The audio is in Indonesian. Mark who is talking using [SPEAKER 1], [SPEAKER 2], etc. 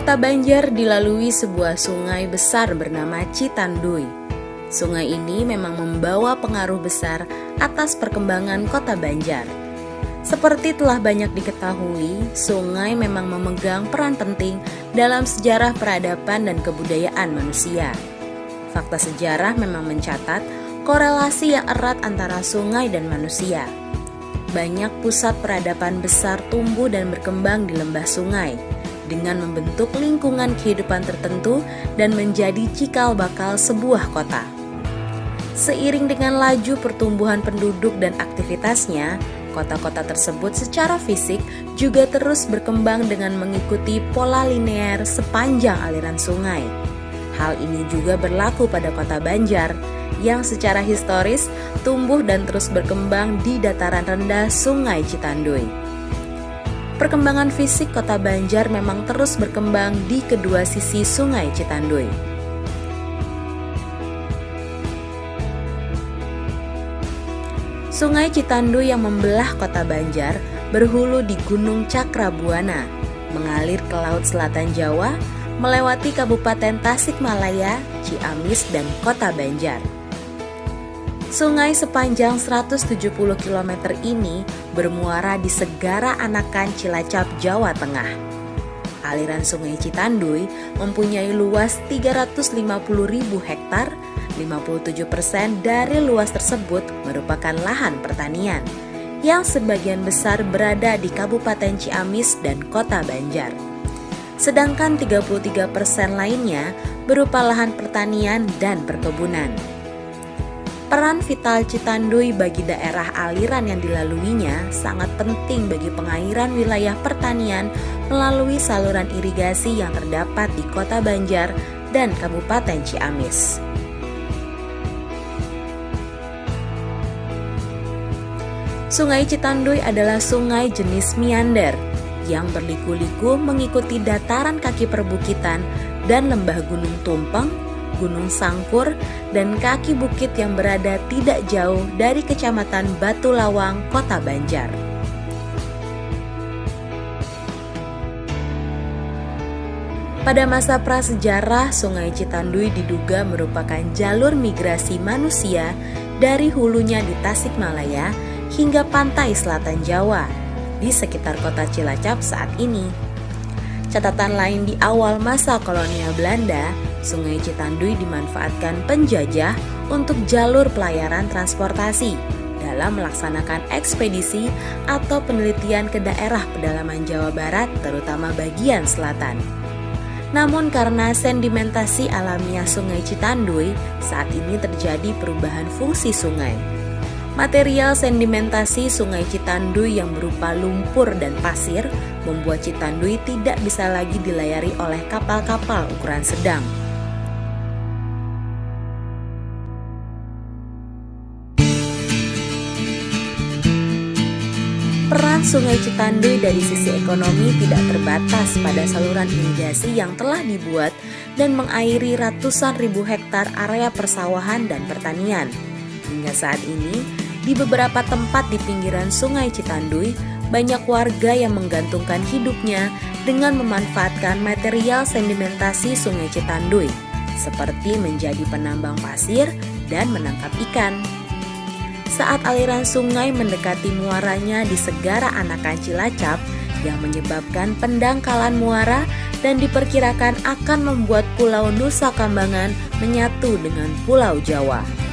[SPEAKER 1] Kota Banjar dilalui sebuah sungai besar bernama Citanduy. Sungai ini memang membawa pengaruh besar atas perkembangan Kota Banjar. Seperti telah banyak diketahui, sungai memang memegang peran penting dalam sejarah peradaban dan kebudayaan manusia. Fakta sejarah memang mencatat korelasi yang erat antara sungai dan manusia. Banyak pusat peradaban besar tumbuh dan berkembang di lembah sungai, dengan membentuk lingkungan kehidupan tertentu dan menjadi cikal bakal sebuah kota. Seiring dengan laju pertumbuhan penduduk dan aktivitasnya, kota-kota tersebut secara fisik juga terus berkembang dengan mengikuti pola linear sepanjang aliran sungai. Hal ini juga berlaku pada Kota Banjar, yang secara historis tumbuh dan terus berkembang di dataran rendah Sungai Citanduy. Perkembangan fisik Kota Banjar memang terus berkembang di kedua sisi Sungai Citanduy. Sungai Citanduy yang membelah Kota Banjar berhulu di Gunung Cakrabuana, mengalir ke Laut Selatan Jawa, melewati Kabupaten Tasikmalaya, Ciamis, dan Kota Banjar. Sungai sepanjang 170 km ini bermuara di Segara Anakan Cilacap, Jawa Tengah. Aliran Sungai Citanduy mempunyai luas 350.000 hektar, 57% dari luas tersebut merupakan lahan pertanian, yang sebagian besar berada di Kabupaten Ciamis dan Kota Banjar. Sedangkan 33% lainnya berupa lahan pertanian dan perkebunan. Peran vital Citanduy bagi daerah aliran yang dilaluinya sangat penting bagi pengairan wilayah pertanian melalui saluran irigasi yang terdapat di Kota Banjar dan Kabupaten Ciamis. Sungai Citanduy adalah sungai jenis meander yang berliku-liku mengikuti dataran kaki perbukitan dan lembah Gunung Tumpeng, Gunung Sangkur, dan kaki bukit yang berada tidak jauh dari Kecamatan Batu Lawang, Kota Banjar. Pada masa prasejarah, Sungai Citanduy diduga merupakan jalur migrasi manusia dari hulunya di Tasikmalaya hingga pantai selatan Jawa, di sekitar kota Cilacap saat ini. Catatan lain di awal masa kolonial Belanda, Sungai Citanduy dimanfaatkan penjajah untuk jalur pelayaran transportasi dalam melaksanakan ekspedisi atau penelitian ke daerah pedalaman Jawa Barat, terutama bagian selatan. Namun karena sedimentasi alamiah Sungai Citanduy, saat ini terjadi perubahan fungsi sungai. Material sedimentasi Sungai Citanduy yang berupa lumpur dan pasir membuat Citanduy tidak bisa lagi dilayari oleh kapal-kapal ukuran sedang. Peran Sungai Citanduy dari sisi ekonomi tidak terbatas pada saluran irigasi yang telah dibuat dan mengairi ratusan ribu hektar area persawahan dan pertanian. Hingga saat ini, di beberapa tempat di pinggiran Sungai Citanduy, banyak warga yang menggantungkan hidupnya dengan memanfaatkan material sedimentasi Sungai Citanduy, seperti menjadi penambang pasir dan menangkap ikan. Saat aliran sungai mendekati muaranya di Segara Anakan Cilacap, yang menyebabkan pendangkalan muara dan diperkirakan akan membuat Pulau Nusa Kambangan menyatu dengan Pulau Jawa.